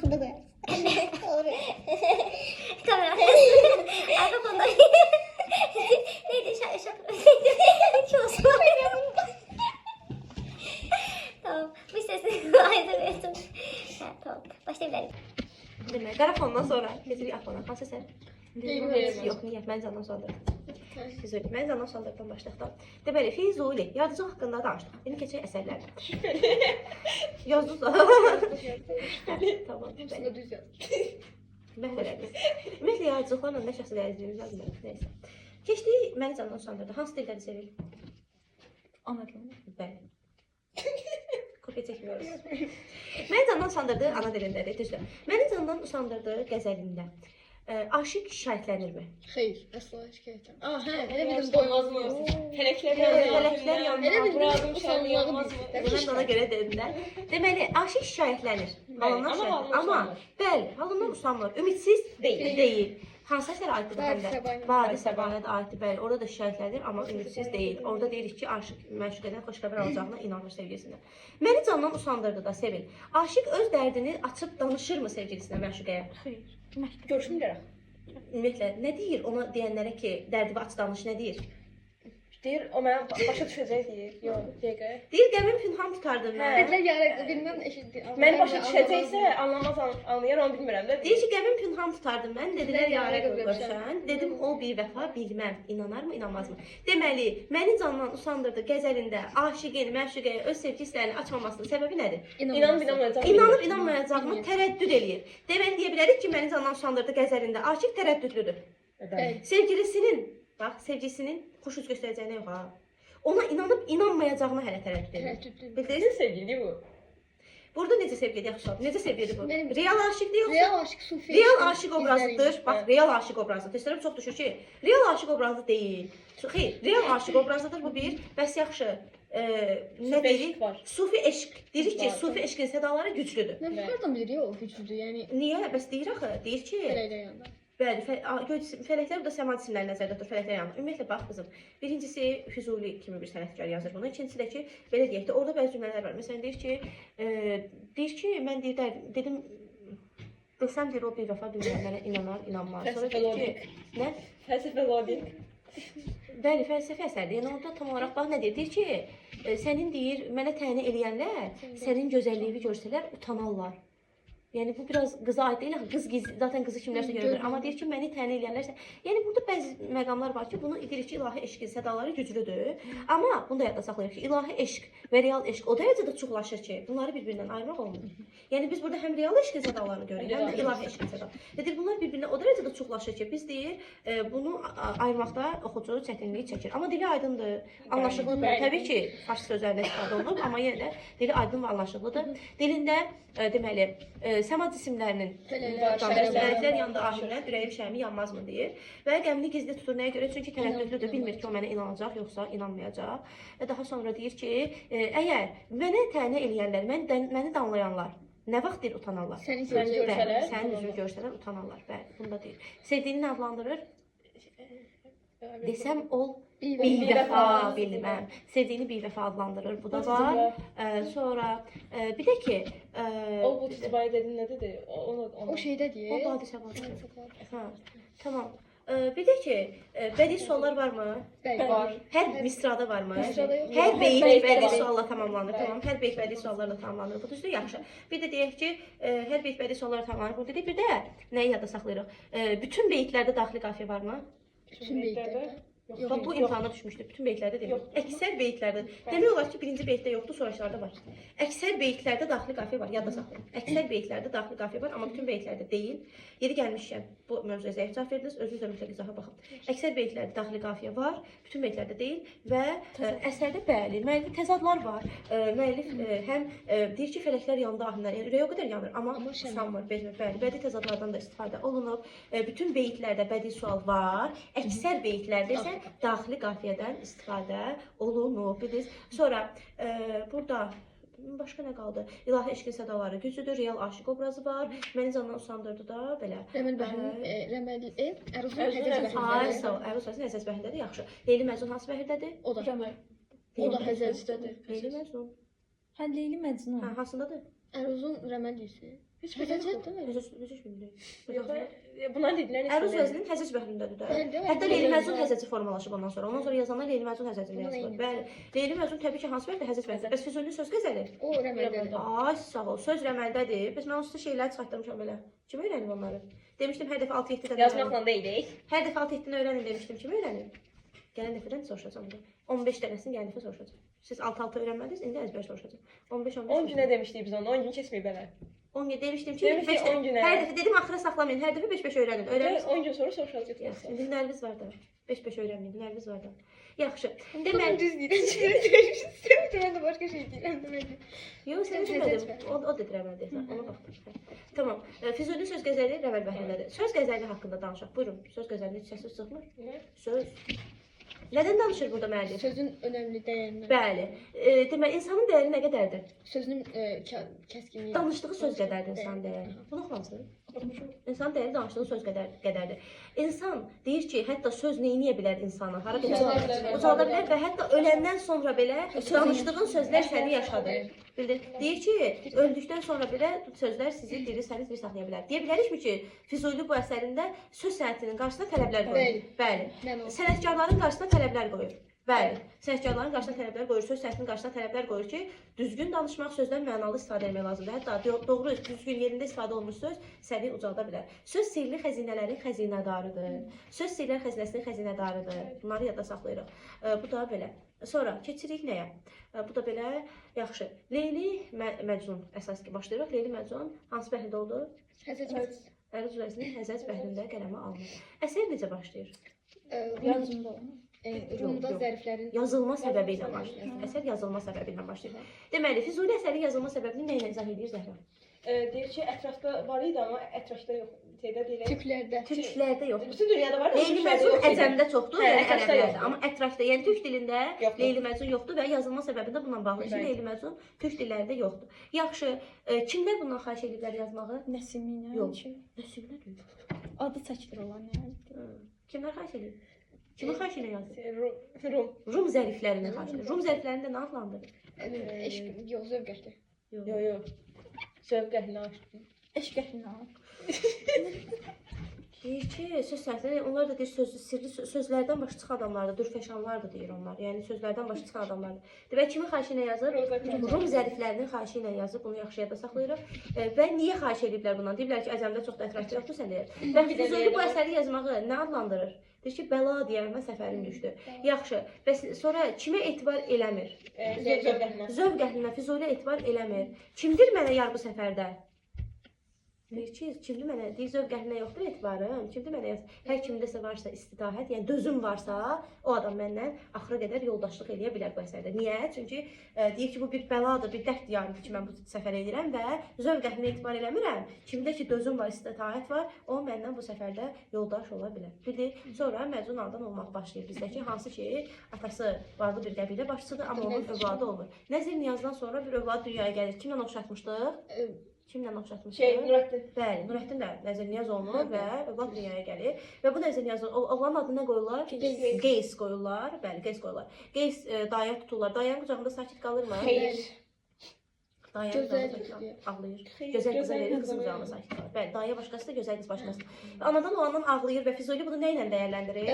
Axırda qoyarız. Doğru. Kamera. Arka fonda. Neydi? Şak. Kim olsun? Tamam. Bu sesi ayrı verdim. Ha, tamam. Başlayabiliriz. Demək, qara fondan sonra gedirik Afona. Hansı əsər? Bilmirəm. Yox, niyə? Mən candan sualdırdım. Füzuli. Mən candan sualdırdım başlıqda. Deməli, Füzuli, yaradıcılıq haqqında danışdıq. İndi keçək əsərlərlə. Yazdınız da. Tamam, bəli. Düz yaz. Məhv elədiniz. Ümumiyyətlə, yaradıcılıqlarla nə şəxsi dəyərdiyiniz yazmıyorum. Neysə. Keçdik, məni candan sualdırdı. Hansı dilləri sevir? Ana dilini. Bəli. Kopya çəkmiyoruz. Məni candan usandırdığı ana dilindədir, düzdür. Məni candan usandırdığı qəzəlində aşiq şikayətlənirmi? Xeyr, əsla şikayət etmirəm. Hə, elə bildim doymazmı? Fələklər yanmaz. Elə bildim Muradım usanmağı Mən də ona görə dedim də. Deməli, aşiq şikayətlənir. Halından şikayətlənir. Amma bəli, halından usanmır. Ümidsiz deyil. Hansı əsərə aiddir bu həmdə? Vadi Səbanədə aiddir, bəli. Orada da şikayətlənir, amma ümidsiz deyil. Orada deyirik ki, aşiq məşuqədən xoş xəbər alacağına inanır sevgilisine. Məni candan usandırdı da sevil. Aşiq öz dərdini açıb danışırmı sevgilisinə, məşuqəyə? Xeyr. Görüşmürəm. Ümumiyyətlə, nə deyir ona deyənlərə ki, dərdini aç danış, nə deyir? Deyir, o mənə başa düşəcək deyir. Yox, dəqiqə. Deyir, qəmim pünhan tutardım mən. Dedilər, yarı bilməm eşitdi. Məni başa düşəcəksə, anlamaz anlayar, onu bilmirəm də. Deyir ki, qəmim pünhan tutardım mən. Dedilər, yarə qoyursan. Dedim, o bir vəfa bilməm. İnanarmı, inanmazmı? Deməli, məni candan usandırdı qəzəlində aşiqin, məşuqəyə öz sevgilislərini açmamasının səbəbi nədir? İnanıb inanmayacağını tərəddüd eləyir. Deməli, deyə bilərik ki, məni candan usandırdı qəzəlində aşiq tərəddüdlüdür. Sevgilisinin xoş üz göstərəcəyinə yox ha. Ona inanıb inanmayacağına hələ tərəddüd edir. Bildiniz? Sevgili bu. Burada necə sevgidir yaxşı? Necə sevgidir bu? Real aşiqdir yoxsa? Real aşiq sufi. Real aşiq obrazıdır. Bax, real aşiq obrazıdır. Testlərəm çox düşür ki, real aşiq obrazı deyil. Xeyr, real aşiq obrazıdır bu bir. Bəs yaxşı, nə deyirik? Sufi eşq. Deyirik ki, sufi eşqin sədaları güclüdür. Mən hardan bilirik o güclüdür? Yəni Niyə? Bəs deyir axı, deyir ki, fələklə yanında. bəli, fələklər burada səma cisimləri nəzərdə tutur, fələklər yanında. Ümumiyyətlə, bax qızım, birincisi Füzuli kimi bir sənətkar yazır bunu. İkincisi də ki, belə deyək də, orada bəzi cümlələr var. Məsələn, deyir ki, mən dedim, desəm deyir, o bir vəfa bilməm, mənə inanar, inanmaz. Sonra deyir ki, nə? Fəlsəfə lodik. Bəli, fəlsəfə əsərdir. Yəni orada tam olaraq bax nə deyir? Deyir ki, sənin deyir, mənə təni eləyənlər sənin gözəlliyini görsələr utanarlar. Yəni bu biraz qıza aid deyil, qız zaten qızı kimlərsə görə bilər. Amma deyir ki, məni təni eləyənlərsə, yəni burada bəzi məqamlar var ki, bunu deyirik ki, ilahi eşqin sədaları güclüdür. Amma bunu da yadda saxlayırıq ki, ilahi eşq və real eşq o dərəcədə çoxlaşır ki, bunları bir-birindən ayırmaq olmur. Yəni biz burada həm real eşqin sədalarını görürük, həm də ilahi eşqin sədaları. Deyir, bunlar bir-birinə o dərəcədə çoxlaşır ki, biz deyir, bunu ayırmaqda oxucu çətinlik çəkir. Amma dili aydındır, anlaşılıqlıdır. Təbii ki, fars sözlərində istifadə olunub, amma yenə də dili aydın və anlaşılıqlıdır. Dilində deməli, səma cisimlərinin fələklər yanında ahirlər ürəyim şəhəmi yanmazmı deyir. Və qəmini gizli tutur nəyə görə? Çünki tərəddüdlüdür, bilmir ki, o mənə inanacaq, yoxsa inanmayacaq. Və daha sonra deyir ki, əgər mənə təni eləyənlər, məni danlayanlar nə vaxt deyir utanarlar? Sənin üzünü görsələr utanarlar. Bəli, bunu da deyir. Sevdiyini adlandırır. Desəm ol bir vəfa bilməm. Sevdiyini bir vəfa adlandırır. Bu da var. Sonra bir də ki, O bu tizbaya dedin nə dedi? O şeydə deyir. o Badi Səbadır. Hə, tamam. Bir də ki, bədii suallar varmı? Var. Hər misrada varmı? Misrada yox. Hər beyt bədii sualla tamamlanır. Tamam, hər beyt bədii suallarla tamamlanır. Bu düzdür, yaxşı. Bir də deyək ki, hər beyt bədii suallarla tamamlanır. Bu dedik, bir də nəyi yadda saxlayırıq? Bütün beytlərdə daxili qafiyə varmı? Bütün beytlərdə. Bax, bu imtahana düşmüşdür. Bütün beytlərdə deyil. Əksər beytlərdə. Demək olar ki, birinci beytdə yoxdur, sonraçlarda var. Əksər beytlərdə daxili qafiyə var, yadda saxlayın. Əksər beytlərdə daxili qafiyə var, amma bütün beytlərdə deyil. Yeri gəlmişkən, bu mövzuya zəif cavab verdiniz, özünüz də mütləq izaha baxın. Əksər beytlərdə daxili qafiyə var, bütün beytlərdə deyil və əsərdə bəli, müəllif təzadlar var. Müəllif həm deyir ki, fələklər yanında ahimlər, yəni ürəyə o qədər yanır, amma usanmır, bezmir. Bəli, bədii təzadlardan da istifadə olunub. Bütün beytlərdə bədii sual var. Əksər beytlərdə isə daxili qafiyədən istifadə olunub. Sonra burada başqa nə qaldı? İlahi eşqin sədaları güclüdür, real aşiq obrazı var. Məni candan usandırdı da belə. Rəməli Əruzun Həzəz Ay, sağ ol. Əruzun Həzəz bəhrindədir, yaxşı. Leyli Məcnun hansı bəhirdədir? O da Həzəzdədir. Leyli Məcnun. Hə, Leyli Məcnun. Hə, hansındadır? Əruzun Rəməlisi. Heç bir şey yoxdur. Necə bilmirik. Yox, bunlar dedilər. Əruz vəzninin həzəc bəhrindədir də. Hətta Leyli Məcnun həzəci formalaşıb ondan sonra. Ondan sonra yazanlar Leyli Məcnun həzəcində yazılır. Bəli. Leyli Məcnun təbii ki, hansı bəhrdə həzəc bəhrində? Bəs Füzulinin söz qəzəli? O rəməldədir. Ay, sağ ol. Söz rəməldədir. Bəs mən onsuz şeyləri çıxartmışam belə. Kim öyrənib onları? Demişdim hər dəfə 6-7 dəfə. Yazmaqla deyilik. Hər dəfə 6-7-ni öyrənin demişdim. Kim öyrənib? Gələn dəfədən soruşacağam. 15 dənəsini gələn dəfə soruşacağam. Siz 6-6 öyrənmədiniz, indi əzbər soruşacağam. 15-15. 10 günə demişdik biz onu. 10 gün keçməyib elə. 10 gün demişdim ki, Demişdik 5 10 günə. Hər dəfə dedim axıra saxlamayın. Hər dəfə 5-5 öyrənin. Öyrənin. 10 gün sonra soruşacağıq. İndi nərviz var da. 5-5 öyrənməyin, nərviz var da. Yaxşı. Deməli Deməli, düz deyirəm. Mən də başqa şey deyirəm demək. yox, sən demədim. O da rəməl deyəsən. Ona baxdım. Tamam. Füzuli söz qəzəli rəməl bəhrindədir. Söz qəzəli haqqında danışaq. Buyurun. Söz qəzəlinin heç səsi çıxmır. Söz. Nədən danışır burada müəllif? Sözün önəmli dəyərini. Bəli. Deməli, insanın dəyəri nə qədərdir? Sözün kəskinliyi. Danışdığı söz qədərdir insanın dəyəri. Bunu oxumamısınız? İnsanın dəyəri danışdığı söz qədərdir. İnsan deyir ki, hətta söz nə edə bilər insana? Hara qədər ucalda bilər və hətta öləndən sonra belə danışdığın sözlər səni yaşadır. Bildin? Deyir ki, öldükdən sonra belə sözlər sizi diri-səniz bir saxlaya bilər. Deyə bilərikmi ki, Füzuli bu əsərində söz sənətinin qarşısına tələblər qoyur? Bəli. Sənətkarların qarşısına tələblər qoyur. Bəli. Sənətkarların qarşısına tələblər qoyur, söz sənətinin qarşısına tələblər qoyur ki, düzgün danışmaq, sözdən mənalı istifadə etmək lazımdır. Hətta doğru, düzgün yerində istifadə olunmuş söz səni ucalda bilər. Söz sirli xəzinələrin xəzinədarıdır. Söz sirlər xəzinəsinin xəzinədarıdır. Bunları yadda saxlayırıq. Bu da belə. Sonra keçirik nəyə? Bu da belə yaxşı. Leyli Məcnun əsas ki başlayırıq. Leyli Məcnun hansı bəhrində oldu? Həzəc. Əruz vəzninin həzəc bəhrində qələmə alınır. Əsər necə başlayır? Yazımda. Rumda zərflərin Yazılma səbəbi ilə başlayır. Əsər yazılma səbəbi ilə başlayır. Deməli, Füzuli əsərin yazılma səbəbini nə ilə izah edir Zəhra? Deyir ki, ətrafda var idi, amma ətrafda yox. Şeydə deyir. türklərdə. Türklərdə yox. Bütün dünyada var. Leyli Məcnun əcəmdə çoxdur, Hə, yəni ətrafda ərəblərdə. yoxdur. Amma ətrafda, yəni türk dilində Yoxdur. Leyli Məcnun yoxdur və yazılma səbəbi də bununla bağlı ki, Bəli. Leyli Məcnun türk dillərində yoxdur. Yaxşı, kimlər bundan xahiş ediblər yazmağı? Nəsimina. Yox. Nəsimlə deyil. Adı çəkilir olan nə? Kimlər xahiş edib? Kimi xahiş edən yazır? Rum. Rum zəriflərini xahiş edir. Rum zəriflərini də nə adlandırır? Eşq, yox, zövq əhli. Yox. Sövq əhlinə aşıqdır. Eşq əhlinə. Deyir ki, söz sənətləri, onlar da deyir sirli sözlərdən başa çıxan adamlardır, dürfəşanlardır deyir onlar. Yəni sözlərdən başa çıxan adamlardır. Demək kimin xahişi ilə yazır? Rum zəriflərinin xahişi ilə yazıb, bunu yaxşı yadda saxlayırıq. Və niyə xahiş ediblər bundan? Deyiblər ki, əzəmdə çox da ətrafda yoxdur sən deyir. Və Füzuli bu əsəri yazmağı nə adlandırır? Deyir ki, bəla deyəmə səfərim düşdü. Yaxşı, bəs sonra kimə etibar eləmir? Zövq əhlinə. Zövq əhlinə Füzuli etibar eləmir. Kimdir mənə yar bu səfərdə? Deyir ki, kimdir mənə, deyir zövq əhlinə yoxdur etibarım, kimdir mənə yaz. Hər kimdəsə varsa istidahət, yəni dözüm varsa, o adam məndən axıra qədər yoldaşlıq eləyə bilər bu əsərdə. Niyə? Çünki deyir ki, bu bir bəladır, bir dərd diyarıdır ki, mən bu səfər edirəm və zövq əhlinə etibar eləmirəm. Kimdə ki, dözüm var, istidahət var, o məndən bu səfərdə yoldaş ola bilər. Bildir? Sonra Məcnun anadan olmaq başlayır bizdəki, hansı ki, atası varlı bir qəbilə başçısıdır, amma onun övladı olmur. Nəzir Niyazdan sonra bir övlad dünyaya gəlir. Kimlə oxşatmışdıq? Kimlə oxşatmışdıq? Nurəddin. Bəli, Nurəddin də Nəzir Niyaz olunur və övlad dünyaya gəlir. Və bu Nəzir Niyaz oğlanın adını nə qoyurlar? Qeys qoyurlar. Bəli, Qeys qoyurlar. Qeys daya tuturlar. Dayanın qucağında sakit qalırmı? Xeyr. Dayanın qucağında ağlayır. Gözəl qıza verir, qızın qucağında sakit qalır. Bəli, daya başqası da gözəl qız başqası. Anadan olandan ağlayır və Füzuli bunu nə ilə dəyərləndirir?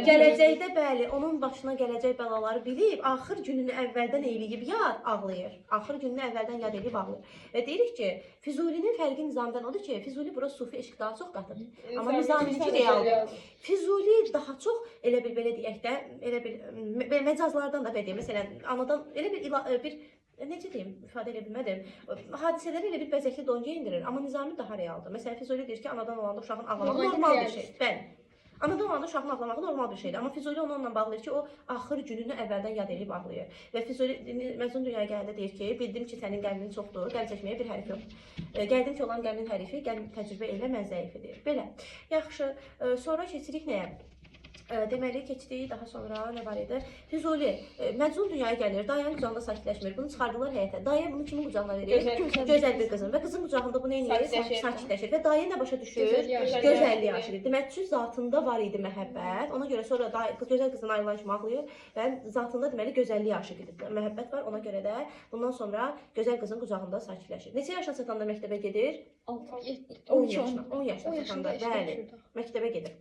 Gələcəkdə bəli, onun başına gələcək bəlaları bilib, axır gününü əvvəldən eləyib yad ağlayır. Axır gününü əvvəldən yad eləyib ağlayır. Və deyirik ki, Füzulinin fərqi Nizamidən odur ki, Füzuli bura sufi eşq daha çox qatır. Amma Nizamininki realdır. Füzuli daha çox elə bil belə deyək də, elə bil məcazlardan da belə deyək. Məsələn, anadan elə bir necə deyim, ifadə edə bilmədim. Hadisələri elə bir bəzəkli don geyindirir, amma Nizami daha realdır. Məsələn, Füzuli deyir ki, anadan olanda uşağın ağlamağı normal bir şey. Bəli. Anadan olanda uşağın ağlamağı normal bir şeydir. Amma Füzuli onunla bağlayır ki, o axır gününü əvvəldən yad edib ağlayır. Və Füzuli Məcnun dünyaya gələndə deyir ki, bildim ki, sənin qəlbin çoxdur, qəlb çəkməyə bir hərif yox. Gəldim ki, olan qəlbin hərifi, qəlb təcrübə elə mən zəif edir. Belə. Yaxşı, sonra keçirik nəyə? Deməli keçdik, daha sonra nə var idi? Füzuli, Məcnun dünyaya gəlir, dayənin qucağında sakitləşmir. Bunu çıxardılar həyətə. Dayə bunu kimin qucağına verir? Gözəl bir qızın və qızın qucağında bu nə edir? Sakitləşir və dayə nə başa düşür? Gözəlliyi aşırır. Demək ki, zatında var idi məhəbbət. Ona görə sonra gözəl qızın ayrılan kimi ağlayır və zatında deməli gözəlliyi aşırır idi. Məhəbbət var. Ona görə də bundan sonra gözəl qızın qucağında sakitləşir. Neçə yaşına çatanda məktəbə gedir? 10 yaşına. 10 yaşına çatanda, bəli, məktəbə gedir.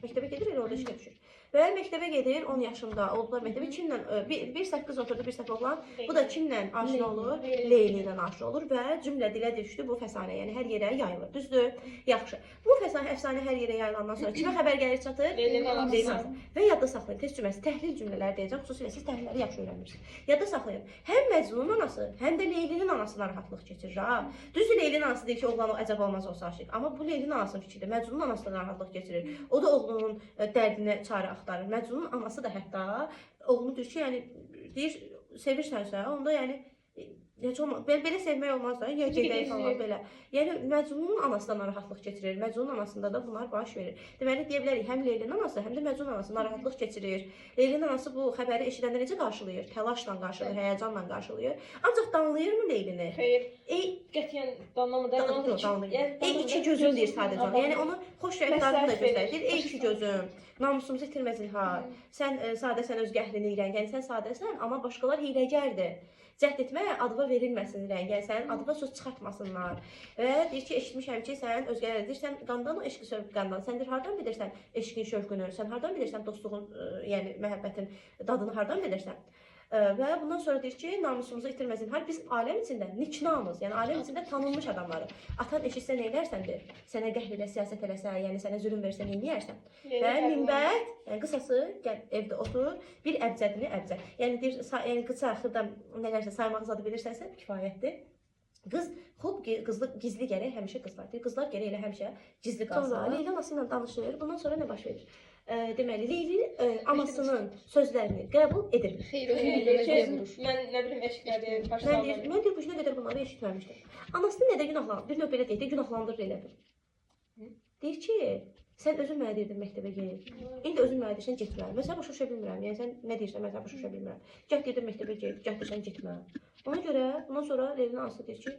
Məktəbə gedir, elə orada işə düşür. Və məktəbə gedir, 10 yaşında oldular məktəbə. Kimlə bir səhv qız oturdu, bir səhv oğlan. Bu da kimlə aşina olur? Leyli ilə aşina olur və cümlə dilə düşdü bu fəsanə, yəni hər yerə yayılır. Düzdür? Yaxşı. Bu fəsanə, əfsanə hər yerə yayılandan sonra kimə xəbər gəlir çatır? Leylinin anasına. Və yadda saxlayın, test cümləsi, təhlil cümlələri deyəcəm, xüsusilə siz təhlilləri yaxşı öyrənmirsiniz. Yadda saxlayın. Həm Məcnunun anası, həm də Leylinin anası narahatlıq keçirir ha. Düzdür, Leylinin anası deyir ki, oğlan o əcəb olmaz olsa aşiq. Amma bu Leylinin anasının fikridir. Məcnunun anası da narahatlıq keçirir. O da oğlunun dərdinə çarə axtarır. Məcnunun anası da hətta oğlunu deyir ki, yəni deyir, sevirsənsə, onda yəni heç olmaz. Belə sevmək olmaz da, ya gedək falan belə. Yəni Məcnunun anası da narahatlıq keçirir. Məcnunun anasında da bunlar baş verir. Deməli deyə bilərik, həm Leylinin anası, həm də Məcnunun anası narahatlıq keçirir. Leylinin anası bu xəbəri eşidəndə necə qarşılayır? Təlaşla qarşılayır, həyəcanla qarşılayır. Ancaq danlayırmı Leylini? Xeyr. Qətiyyən danlamır. Ey iki gözüm deyir sadəcə. Yəni onu xoş rəftarını da göstərir. Ey iki gözüm, namusumuzu itirmə zinhar. Sən sadəsən öz qəhlini ilə, yəni sən sadəsən, amma başqalar hiyləgərdir. Cəhd etməyə adıva verilməsin rəng, yəni sənin adıva söz çıxartmasınlar. Və deyir ki, eşitmişəm ki, sən özgələrə deyirsən, qandan o eşqi sövq qandan. Sən deyir, hardan bilirsən eşqin şövqünü, sən hardan bilirsən dostluğun, yəni məhəbbətin dadını hardan bilirsən? Və bundan sonra deyir ki, namusumuzu itirməsin. Hər biz aləm içində niknamız, yəni aləm içində tanınmış adamları. Atan eşitsə nə edərsən deyir, sənə qəhr elə, siyasət eləsə, yəni sənə zülm versə nə edərsən? Və minbət, yəni qısası, gəl evdə otur, bir əbcədini əbcəd. Yəni deyir, yəni qısa axırda nələrsə saymaq zadı bilirsənsə kifayətdir. Qız, xub qızlıq gizli gərək həmişə qızlar. Deyir, qızlar gərək elə həmişə gizli qalsın. Leyla anası ilə danışır. Bundan sonra nə baş verir? Deməli, Leyli anasının sözlərini qəbul edir. Mən nə bilim eşitmədim, başlandım. Mən deyir, bu işinə qədər bunları eşitməmişdim. Anasını nədə günahlandırır? Bir növ belə deyir, günahlandırır elə bir. Deyir ki, sən özün mənə deyirdin məktəbə get. İndi özün mənə deyirsən getmə. Mən səni başa düşə bilmirəm. Yəni sən nə deyirsən, mən səni başa düşə bilmirəm. Gəl deyirdin məktəbə get, gəl deyirsən getmə. Ona görə bundan sonra Leylinin anası deyir ki,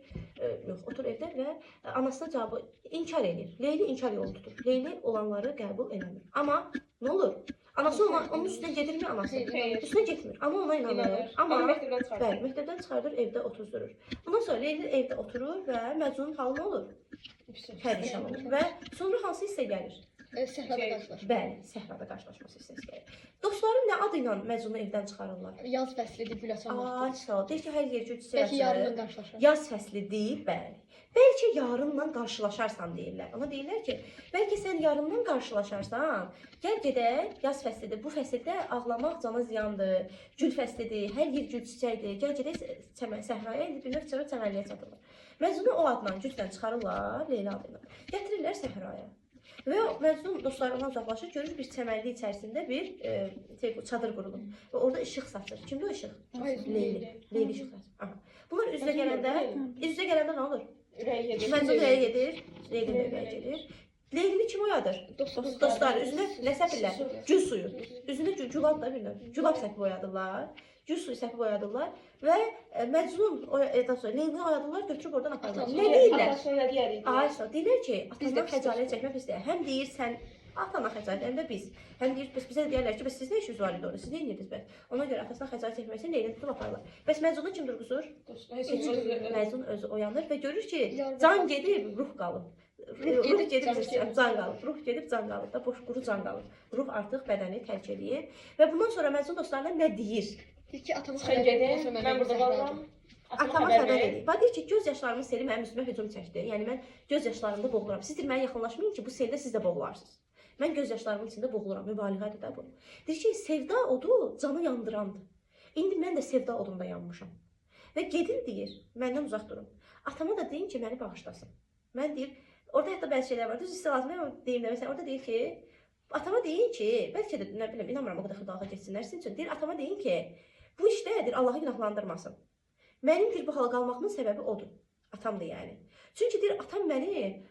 yox, otur evdə və anasına cavabı inkar edir. Leyli inkar yolu tutur. Leyli olanları qəbul eləmir. Amma nə olur? Anası onun üstünə gedirmi anası? Üstünə getmir. Amma ona inanır. Amma məktəbdən çıxardır, evdə otuzdurur. Bundan sonra Leyli evdə oturur və Məcnunun halı nə olur? Pərişan olur. Və sonra hansı hissə gəlir? Səhrada qarşılaşır. Bəli, səhrada qarşılaşması hissəsi gəlir. Dostlarım nə adı ilə Məcnunu evdən çıxarırlar? Yaz fəslidir, gül açan vaxtı. Sağ ol. Deyir ki, hər yer gül çiçək Bəlkə yarından qarşılaşar. Yaz fəslidir, bəli. Bəlkə yarınla qarşılaşarsan deyirlər. Ona deyirlər ki, bəlkə sən yarından qarşılaşarsan, gəl gedək, yaz fəslidir. Bu fəsildə ağlamaq cana ziyandır. Gül fəslidir, hər yer gül çiçəkdir. Gəl gedək səhraya, indi bir növ çəmənliyə çatırlar. Məcnunu o adla güclə çıxarırlar, Leyla adıyla. Gətirirlər səhraya. Və Məcnun dostlarından uzaqlaşır, görür bir çəmənlik içərisində bir çadır qurulur. Və orada işıq saçır. Kimdir o işıq? Leyli. Leyli işıq saçır. Bunlar üzrə gələndə nə olur? Məcnun ürəyə gedir, Leyli ürəyə gedir. Leylini kim oyadır? Dostlar, üzünə nə səpirlər? Gül suyu. Üzünə gülab da bilirlər. Gülab səpi boyadırlar. Gül suyu səpi boyadırlar və Məcnun Leylini oyadırlar, götürüb oradan aparırlar. Nə deyirlər? Atasına nə deyərik? Ayşə, deyirlər ki, atandan xəcalət çəkmək istəyir. Həm deyir sən atana xəcalət, həm də biz. Həm deyir, bizə deyərlər ki, bəs siz nə işiniz var idi orada? Siz nə edirdiniz bəs? Ona görə atasına xəcalət çəkmək üçün Leylini tutub aparırlar. Bəs Məcnunu kim durğuzur? Məcnun özü oyanır və görür ki, can gedib, ruh qalıb. Ruh gedib, can qalıb. Ruh gedib, can qalıb da, boş quru can qalıb. Ruh artıq bədəni tərk edir və bundan sonra Məcnun dostlarına nə deyir? Deyir ki, atama Sən gedin, mən burada qalıram. Atama xəbər edir. Və deyir ki, göz yaşlarımın seli mənim üstümə hücum çəkdi. Yəni mən göz yaşlarımda boğuluram. Siz deyir, mənə yaxınlaşmayın ki, bu seldə siz də boğularsınız. Mən göz yaşlarımın içində boğuluram, mübaliğədir də bu. Deyir ki, sevda odu canı yandırandır. İndi mən də sevda odunda yanmışam. Və gedin deyir, məndən uzaq durun. Atama da deyin ki, məni bağışlasın. Mən deyir, orada hətta bəzi şeylər var. Düz istilazım, mən deyim də, məsələn, orada deyir ki, atama deyin ki, bəlkə də, nə biləm, inanmıram o qədər xırdalığa geçsinlər sizin üçün. Deyir, atama deyin ki, bu işdədir, Allahı günahlandırmasın. Mənim bir bu hala qalmağımın səbəbi odur. Atamdır yəni. Çünki deyir, atam məni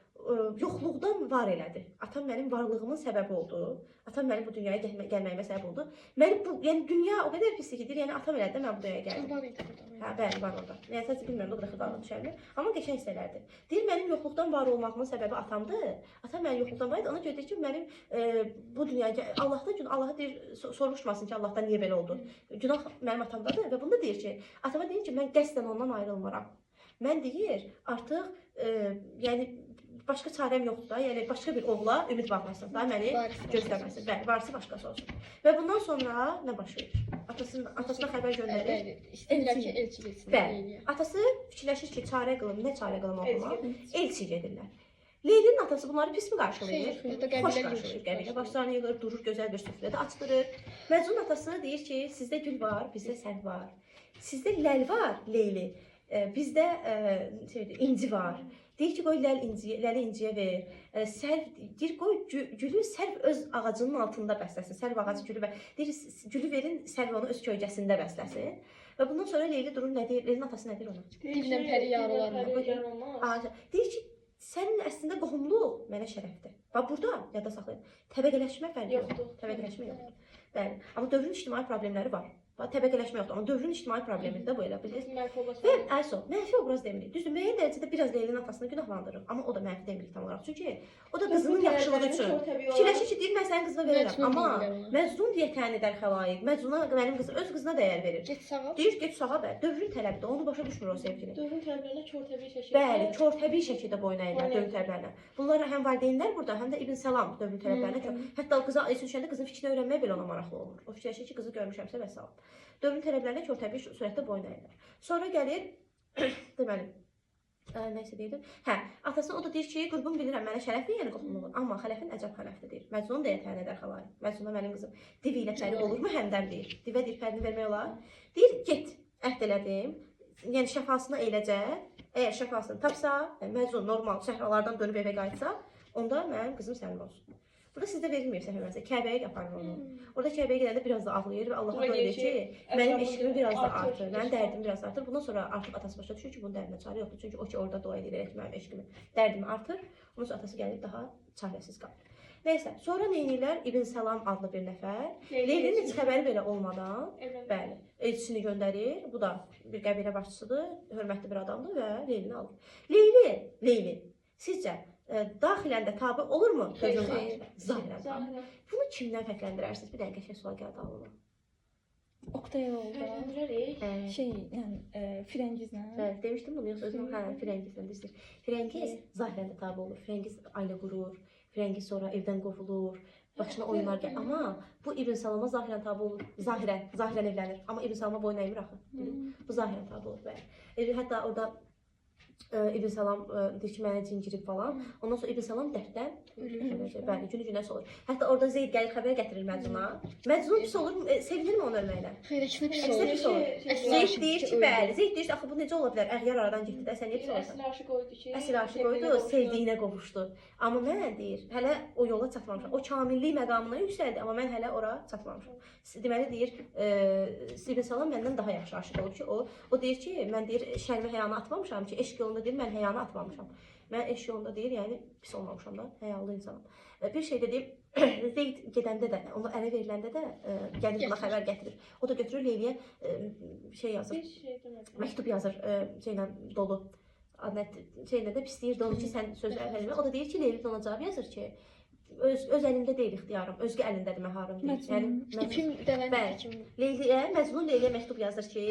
yoxluqdan var elədi. Atam mənim varlığımın səbəbi oldu. Atam mənim bu dünyaya gəlməyimə səbəb oldu. Mənim bu, yəni dünya o qədər pis idi. Yəni atam elədi də mən bu dünyaya gəldim. Var idi burada. Hə, bəli, var orada. Yəni sadəcə bilmirəm o qədər xədalı düşərmi. Amma qəşəng hissələrdir. Deyir mənim yoxluqdan var olmağımın səbəbi atamdır. Atam mənim yoxluqdan var idi. Ona görə deyir ki, mənim bu dünyaya Allah'a deyir soruşmasın ki, Allahdan niyə belə oldu. Günah mənim atamdadır və bunda deyir ki, atama deyir ki, mən qəsdən ondan ayrılmıram. Mən deyir, artıq yəni başqa çarəm yoxdur da, yəni başqa bir oğla ümid bağlasın da, məni gözləməsin. Bəli, varsa başqası olsun. Və bundan sonra nə baş verir? Atasına xəbər göndərir. İstəyirlər ki, elçi getsin. Bəli. Atası fikirləşir ki, çarə qılım, nə çarə qılım oğluma? Elçi gedirlər. Leylinin atası bunları pis mi qarşılayır? Xoş qarşılayır. Qəbilə başlarını yığır, durur, gözəl bir süfrədə açdırır. Məcnun atası deyir ki, sizdə gül var, bizdə sərv var. Sizdə ləl var, Leyli. Bizdə inci var. Deyir ki, qoy ləli inciyə ver. Sərv, deyir, qoy gülü sərv öz ağacının altında bəsləsin. Sərv ağacı gülü və deyir, gülü verin, sərv onu öz kölgəsində bəsləsin. Və bundan sonra Leyli durur, nə deyir? Leylinin atası nə deyir ona? Diblə pəri yarılarına. Deyir ki, sənin əslində qohumluq mənə şərəfdir. Bax, burada yada saxlayın. Təbəqələşmə fərqi yoxdur. Təbəqələşmə yoxdur. Bəli. Amma dövrün ictimai problemləri var. Təbəqələşmə yoxdur, amma dövrün ictimai problemidir də bu elə bilirsiniz. Və mənfi obraz demirik. Düzdür, müəyyən dərəcədə biraz Leylinin atasını günahlandırır, amma o da mənfi demirik tam olaraq. Çünki o da qızının yaxşılığı üçün fikirləşir ki, deyir mən sənin qızına verərəm, amma Məcnun deyə tən edər xəlayiq. Məcnuna mənim qızım öz qızına dəyər verir. Get sağa. Deyir get sağa bə. Dövrün tələbidir, onu başa düşmür o sevgini. Dövrün tələblərinə kör təbii şəkildə. Bəli, kör təbii şəkildə boyun əyirlər dövrün tələblərinə. Bunlar həm valideynlər burada, həm də İbn Səlam dövrün tələblərinə. Hətta o qıza düşəndə qızın fikrini öyrənmək belə ona maraqlı olur. O fikirləşir ki, qızı görmüşəmsə və salam. Dövrün tələblərinə kör təbii surətdə boyun əyirlər. Sonra gəlir, deməli, nəysə deyirdim. Hə, atası o da deyir ki, qurban bilirəm mənə şərəfli yəni qohumluğun, amma xələfin əcəb xələfdir deyir. Məcnun deyə tən edər xəlayiq. Məcnuna mənim qızım divi ilə pəri olurmu həmdən deyir. Divə deyir pərini vermək olar. Deyir, get, əhd elədim. Yəni şəfasını eləcə. Əgər şəfasını tapsa, Məcnun normal səhralardan dönüb evə qayıtsa, onda mənim qızım sənin olsun. Burada sizdə verilməyib səhvəmənizə. Kəbəyə aparır onu. Orada Kəbəyə gedəndə biraz da ağlayır və Allaha dua edir ki, mənim eşqimi biraz da artır, mənim dərdim biraz da artır. Bundan sonra artıq atası başa düşür ki, bunun dərdinə çarə yoxdur. Çünki o ki, orada dua edir ki, mənim eşqimi, dərdimi artır. Ondan sonra atası gəlir daha çarəsiz qalır. Nəysə, sonra neynirlər? İbn Səlam adlı bir nəfər. Leylinin heç xəbəri belə olmadan, bəli, elçisini göndərir. Bu da bir qəbilə başçısıdır, hörmətli bir adamdır və Leylini alır. Leyli, sizcə daxilən də tabi olurmu? Zahirən tabi. Bunu kimdən fərqləndirərsiniz? Bir dənə qəşəng sual gəldi ağlıma. Oktay oldu. Şey, yəni Firəngizlə. Bəli, demişdim bunu yoxsa özüm Firəngizlə deyirsən. Firəngiz zahirən də tabi olur. Firəngiz ailə qurur. Firəngiz sonra evdən qovulur. Başına oyunlar gəlir. Amma bu İbn Səlama zahirən tabi olur. Zahirən evlənir. Amma İbn Səlama boyun əymir axı. Bu zahirən tabi olur. Bəli. Hətta orada İbn Səlam deyir ki, mənə cin girib falan. Ondan sonra İbn Səlam dərddən ölür. Bəli, günü-günə olur. Hətta orada Zeyd gəlir xəbər gətirir Məcnuna. Məcnun pis olur, sevinirmi onun ölməyinə? Xeyr, əksinə pis Əksinə olur. pis olur. Zeyd deyir ki, bəli. Zeyd deyir ki, axı bu necə ola bilər? Əğyar aradan getdi də, sən niyə pis olursan? Əsl aşıq oydu ki. Əsl aşıq oydu, sevdiyinə qovuşdu. Amma mən deyir, hələ o yola çatmamışam. O kamillik məqamına yüksəldi, amma mən hələ ora çatmamışam. Deməli deyir, İbn Səlam məndən daha yaxşı aşıq olub ki, o deyir ki, mən deyir şərmi həyanı atmamışam ki, eşq yolunda deyir, mən həyanı atmamışam. Mən eşq yolunda deyir, yəni pis olmamışam da, həyalı insanım. Bir şey də deyir, Zeyd gedəndə də, ona ərə veriləndə də gəlir buna xəbər gətirir. O da götürür Leyliyə şey yazır, məktub yazır şeylə dolu. Şeylə də pisləyir dolu ki, sən sözlər vermə. O da deyir ki, Leyli ona cavab yazır ki, öz əlimdə deyil ixtiyarım, özgə əlindədir məharım deyir. Yəni İpim dəvəndə kimi. Leyliyə, Məcnun Leyliyə məktub yazır ki,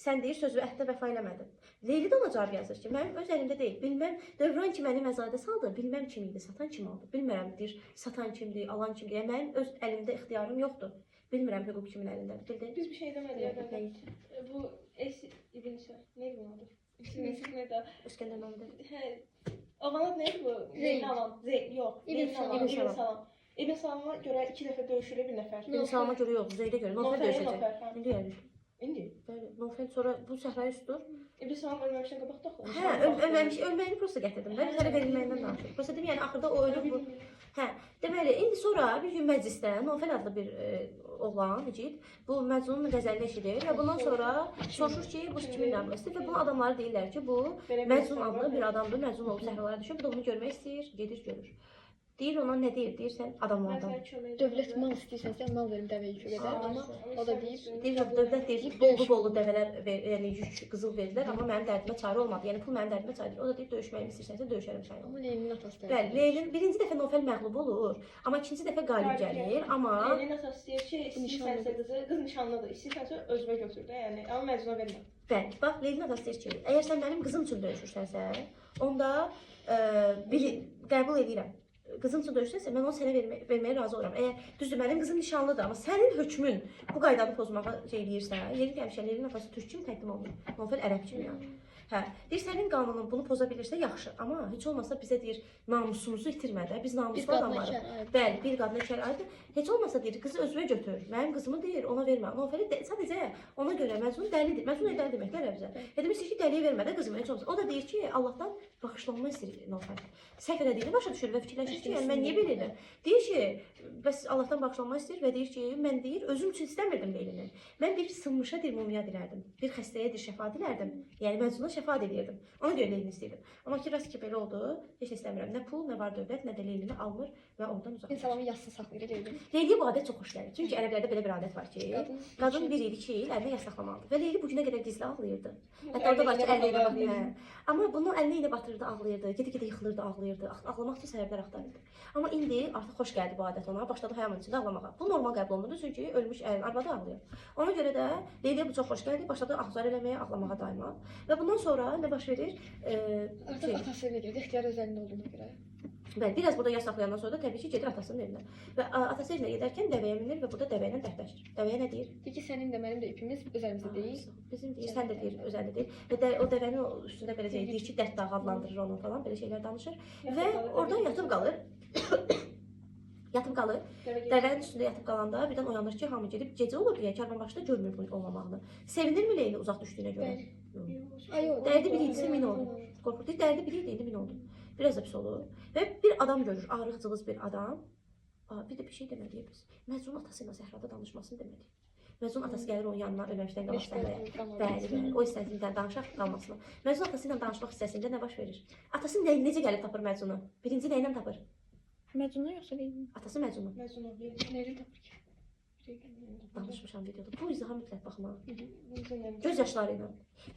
sən deyir sözü əhdə vəfa eləmədin. Leyli də ona cavab yazır ki, mənim öz əlimdə deyil. Bilməm, dövran ki məni məzadə saldı, bilməm kim idi, satan kim aldı. Bilmirəm deyir, satan kimdir, alan kimdir. Yəni mənim öz əlimdə ixtiyarım yoxdur. Bilmirəm hüquq kimin əlindədir. Bildin? Biz bir şey demədik. Bu İbn Səlam, neydi bunun adı? İskəndər Məmməd. Avanat neydi bu? Zeyn alan. Yox. İbn Səlam. İbn Səlama görə 2 dəfə döyüşülür bir nəfər. İbn Səlama görə yox, Zeydə görə. Nofel döyüşəcək. İndi yəni. İndi? Bəli, Nofel sonra bu səhraya üstür. İbn Səlam ölməmişdən qabaq da Hə, ölməmiş, ölməyini prosta gətirdim də. Hələ verilməyindən danışır. Prosta dedim, yəni axırda o ölüb bu. Hə, deməli, indi sonra bir gün məclisdə Nofel adlı bir oğlan, Ecid, bu Məcnunun qəzəlini eşidir və bundan sonra soruşur ki, bu kimin nəğməsidir və bunu adamları deyirlər ki, bu Məcnun adlı bir adamdır, Məcnun olub səhralara düşüb, bu da onu görmək istəyir, gedir, görür. Deyir ona nə deyir? Deyir sən adamlardan. Dövlət mal istəyirsən, mal verim dəvəyə yükü qədər, amma o da deyir. Deyir dövlət deyir, bolu dəvələr, yəni yük, qızıl verdilər, amma mənim dərdimə çarə olmadı. Yəni pul mənim dərdimə çarədir. O da deyir döyüşməyimi istəyirsənsə döyüşərəm sən. Amma Leylinin atası da. Bəli, Leylin birinci dəfə Nofel məğlub olur, amma ikinci dəfə qalib gəlir, amma Leylin atası deyir ki, istəyirsənsə qız nişanlıdır, istəyirsənsə özünə götür də, yəni amma Məcnuna vermə. bəli, bax Leylin atası deyir ki, əgər sən mənim qızım üçün döyüşürsənsə, onda qəbul edirəm. Qızım üçün döyüşsənsə, mən onu sənə verməyə razı oluram. Əgər düzdür, mənim qızım nişanlıdır, amma sənin hökmün bu qaydanı pozmağa şey eləyirsə, yeri gəlmişə Leylin atası türk kimi təqdim olunur. Nofel ərəb kimi yəni. Hə, deyir sənin qanunun bunu poza bilirsə yaxşı, amma heç olmasa bizə deyir namusumuzu itirmə də. Biz namuslu adamlarıq. Bəli, bir qadına 2 aydır. Heç olmasa deyir qızı özünə götür. Mənim qızımı deyir, ona vermə. Nofeli sadəcə ona görə Məcnun dəlidir. Məcnun dəli deməkdir ərəbcə. Dedim istəyir ki, dəliyə vermə də qızıma heç olmasa. O da deyir ki, Allahdan bağışlanma istəyir Nofel. Səhv elədiyini başa düşür və fikirləşir ki, yəni mən niyə belə edirəm? Deyir ki, bəs Allahdan bağışlanma istəyir və deyir ki, mən deyir özüm üçün istəmirdim Leylini. Mən bir sınmışa bir mumya dilərdim. Bir xəstəyə bir şəfa dilərdim. Yəni Məcnuna şəfa dilirdim. Ona görə Leylini istəyirdim. Amma ki, rast ki belə oldu. Heç istəmirəm. Nə pul, nə var dövlət, nə də Leylini almır və oradan uzaqlaşır. İnsanların yassı saxlayır Leylin. Leyliyə bu adət çox xoş gəlir. Çünki ərəblərdə belə bir adət var ki, qadın 1 il, 2 il əlinə yas saxlamalıdır. Və Leyli bu günə qədər gizli ağlayırdı. Hətta orada var ki, əlini ilə batırdı. Amma bunu əlini ilə batırdı, ağlayırdı. Gedə-gedə yıxılırdı, ağlayırdı. Ağlamaq üçün səbəblər axtarırdı. Amma indi artıq xoş gəldi bu adət ona. Başladı həyamın içində ağlamağa. Bu normal qəbul olunurdu çünki ölmüş əlin arvadı ağlayır. Ona görə də Leyliyə bu çox xoş gəldi. Başladı ahzar eləməyə, ağlamağa daima. Və bundan sonra nə baş verir? Artıq atası elə gedir, ixtiyar öz əlində olduğuna görə. Bəli, biraz burada yas saxlayandan sonra da təbii ki, gedir atasının evinə. Və atası evinə gedərkən dəvəyə minir və burada dəvə ilə dərdləşir. Dəvəyə nə deyir? Deyir ki, sənin də mənim də ipimiz öz əlimizdə deyil. Bizim deyir, sən də deyir, öz əlində deyil. Və o dəvənin üstündə belə deyir ki, dərd dağı adlandırır onu falan, belə şeylər danışır. Və oradan yatıb qalır. Yatıb qalır. Dəvənin üstündə yatıb qalanda birdən oyanır ki, hamı gedib gecə olur deyə karvanbaşda görmür bunu olmamağını. Sevinirmi Leyli uzaq düşdüyünə görə? Dərdi bir idisə min oldu. Qorxur deyir, dərdi bir idi, indi min oldu. Biraz da pis olur. Və bir adam görür, ağrıq cılız bir adam. Bir də bir şey deməliyik biz. Məcnun atası ilə səhrada danışmasını deməliyik. Məcnun atası gəlir onun yanına ölməmişdən qalan bəli, bəli. O istəsindən danışaq qalmasına. Məcnun atası ilə danışmaq istəsində nə baş verir? Atası necə gəlib tapır Məcnunu? Birinci nə ilə tapır? Məcnun yoxsa Leylin? Atası Məcnunu. Leylin tapır ki. Danışmışam videoda. Bu izaha mütləq baxmaq. Göz yaşları ilə.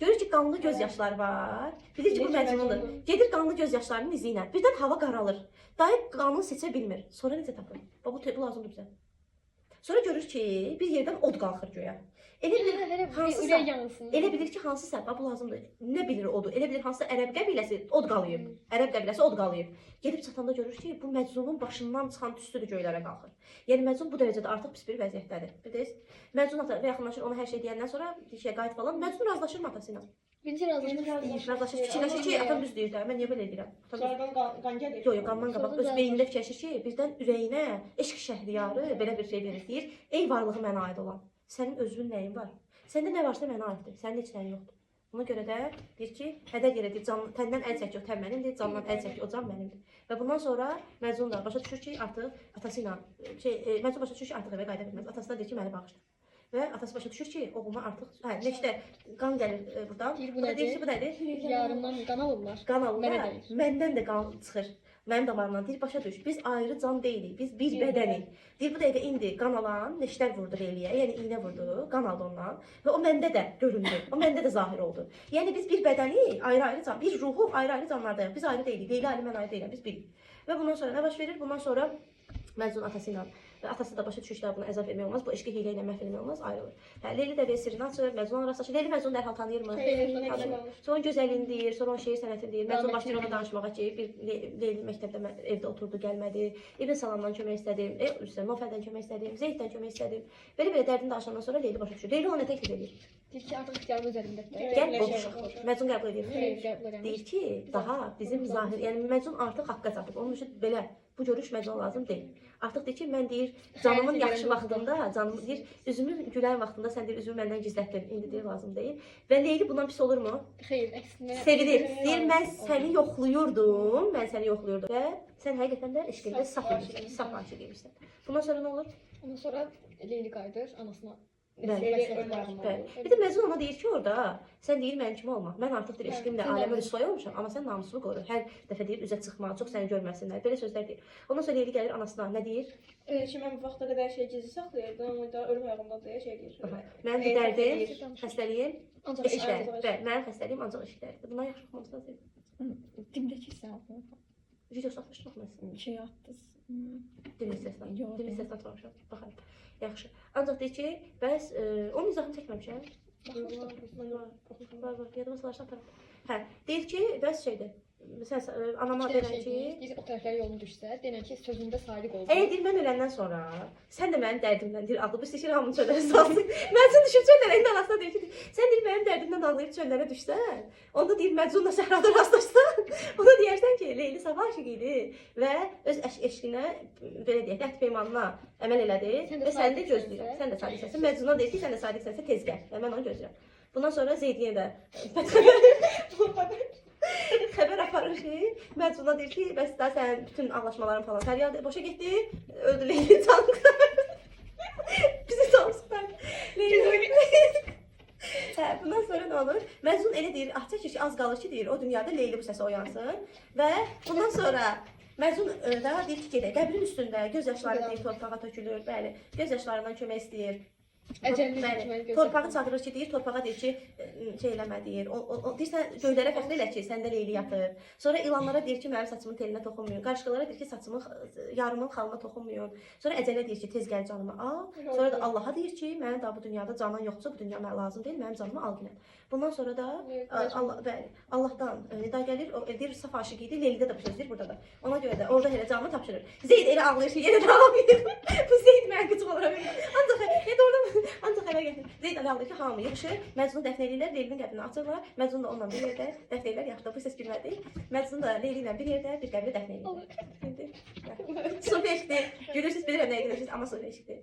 Görür ki, qanlı göz yaşları var. Bilir ki, bu Məcnundur. Gedir qanlı göz yaşlarının izi ilə. Birdən hava qaralır. Dayı qanını seçə bilmir. Sonra necə tapır? Bu lazımdır bizə. Sonra görür ki, bir yerdən od qalxır göyə. Elə bilir ki, hansısa, bu lazımdır. Nə bilir odu? Elə bilir hansısa ərəb qəbiləsi od qalıyıb. Ərəb qəbiləsi od qalıyıb. Gedib çatanda görür ki, bu Məcnunun başından çıxan tüstüdür göylərə qalxır. Yəni Məcnun bu dərəcədə artıq pis bir vəziyyətdədir. Bilirsiniz? Məcnun ata yaxınlaşır, ona hər şey deyəndən sonra işə qayıt falan. Məcnun razılaşır atası ilə. Birinci Razılaşır, fikirləşir ki, atam düz deyir də, mən niyə belə edirəm? Sonradan qan gəlir. Yox, qandan qabaq öz beynində fikirləşir ki, birdən ürəyinə eşq şəhriyarı belə bir şey verir, deyir, ey varlığı mənə aid olan. Sənin özünün nəyin var? Səndə nə varsa mənə aiddir, sənin heç nəyin yoxdur. Ona görə də deyir ki, hədər yerə deyir, təndən əl çəkir, o tən mənimdir, candan əl çəkir, o can mənimdir. Və bundan sonra Məcnun da başa düşür ki, artıq atası ilə, Məcnun başa düşür ki, artıq evə qayıda bilməz. Atasına deyir ki, məni bağışla. Və atası başa düşür ki, oğluna artıq, neçdə qan gəlir buradan. Deyir, bu nədir? Deyir ki, bu nədir? Yarımdan qan alırlar. Qan alırlar, məndən də qan çıxır. Mənim damarımdan deyir, başa düş, biz ayrı can deyilik, biz bir bədənik. Deyir, bu dəqiqə indi qan alan neştər vurdu Leyliyə, yəni iynə vurdu, qan aldı ondan və o məndə də göründü, o məndə də zahir oldu. Yəni biz bir bədənik, ayrı-ayrı can, bir ruhu ayrı-ayrı canlardayıq, biz ayrı deyilik, Leyli ayrı, mən ayrı deyiləm, biz birik. Və bundan sonra nə baş verir? Bundan sonra Məcnun atası ilə və atası da başa düşür ki, buna əzab vermək olmaz, bu eşqi hiylə ilə məhv etmək olmaz, ayrılır. Leyli də sirrini açır, Məcnunla rastlaşır. Leyli Məcnun dərhal tanıyırmı? Sonra onun gözəlliyini deyir, sonra onun şeir sənətini deyir. Məcnun başlayır ona danışmağa ki, Leyli məktəbdə evdə oturdu, gəlmədi. İbn Salamdan kömək istədim, Nofəldən kömək istədim, Zeyddən kömək istədim. Belə dərdini danışandan sonra Leyli başa düşür. Leyli ona təklif edir. Deyir ki, artıq ixtiyarım öz əlimdədir. Gəl qovuşaq. Məcnun qəbul edir. Deyir ki, daha bizim zahir, yəni Məcnun artıq haqqa çatıb. Onun üçün belə Bu görüş Məcnuna lazım deyil. Artıq deyir ki, mən deyir, canımın yaxşı vaxtında, canım deyir, üzümün gülən vaxtında sən deyir, üzümü məndən gizlətdin. İndi deyir, lazım deyil. Və Leyli bundan pis olurmu? Xeyr, əksinə. Sevinir. Deyir, mən səni yoxluyurdum və sən həqiqətən də eşqində saf imişsən, saf aşiq imişsən. Bundan sonra nə olur? Ondan sonra Leyli qayıdır anasına. Bəli. Bir də Məcnun ona deyir ki, orada sən deyir mənim kimi olma. Mən artıq deyir eşqimlə aləmə rüsvay olmuşam, amma sən namusunu qoru. Hər dəfə deyir üzə çıxma, çox səni görməsinlər. Belə sözlər deyir. Ondan sonra Leyli gəlir anasına, nə deyir? Ki mən bu vaxta qədər şey gizli saxlayırdım, amma da ölüm ayağımda deyə şey deyir. Mənim bir dərdim, xəstəliyim, Ancaq eşiklər. Bəli, mənim xəstəliyim ancaq eşiklərdir. Bundan yaxşı olmamız lazım. Dimdəki sən Video satmışdıq mən. şey atdınız. Dilin səsinə. Yox. Dilin səsinə tutmuşam. Baxayım. Yaxşı. Ancaq deyir ki, bəs onun izahını çəkməmişəm. Var, yadıma salarsan aparım. Hə, deyir ki, bəs şeydir. Sən anama denən ki, biz o tərəflərə yolun düşsə, denən ki, sözündə sadiq ol. deyir mən öləndən sonra sən də mənim dərdimdən deyir, ağlı bu istəyir hamını çöllərə salsın. Məcnun düşüb çöllərə, indi anasına deyir ki, sən deyir mənim dərdimdən ağlayıb çöllərə düşsən, onda deyir Məcnunla səhrada rastlaşsan, ona deyərsən ki, Leyli sabah aşıq idi və öz eşqinə, belə deyək, əhd peymanına əməl elədi və səni də gözləyirəm. Sən də sadiqsənsə, Məcnuna deyir ki, sən də sadiqsənsə tez gəl. Və mən onu gözləyirəm. Bundan sonra Zeydiyə də xəbər aparır ki, Məcnuna deyir ki, bəs daha sən bütün anlaşmaların falan fəryad boşa getdi, öldü Leyli canlı. Bizi tanısınlar. Leyli. Hə, bundan sonra nə olur? Məcnun elə deyir, ah çəkir ki, az qalır ki, deyir, o dünyada Leyli bu səsə oyansın və bundan sonra Məcnun da deyir ki, gedək, qəbrin üstündə göz yaşları deyir, torpağa tökülür, bəli, göz yaşlarından kömək istəyir. Torpağı çağırır ki, deyir, torpağa deyir ki, şey eləmə deyir. O deyirsən göylərə fəxr elə ki, səndə Leyli yatır. Sonra ilanlara deyir ki, mənim saçımın telinə toxunmayın. Qarışqalara deyir ki, saçımın yarımın xalına toxunmayın. Sonra əcələ deyir ki, tez gəl canımı al. Sonra da Allaha deyir ki, mənim daha bu dünyada canan yoxdursa, bu dünya mənə lazım deyil, mənim canımı al günə. Bundan sonra da Allahdan nida gəlir, o deyir saf aşiq idi, Leylidə də bu söz deyir burada da. Ona görə də orada elə canını tapşırır. Zeyd elə ağlayır ki, yenə də ağlayır. Bu Zeyd mənə qıcıq olur. Ancaq eve gəlir. Zeyd əli alır ki, hamı yığışır. Məcnunu dəfn edirlər, Leylinin qəbrini açırlar. Məcnun da onunla bir yerdə dəfn edirlər. Yaxşı da bu ses gülmədi. Məcnun da Leyli ilə bir yerdə bir qəbri dəfn edirlər. Sofi eşitdi. Gülürsünüz, bilirəm nəyə gülürsünüz, amma Sofi eşitdi.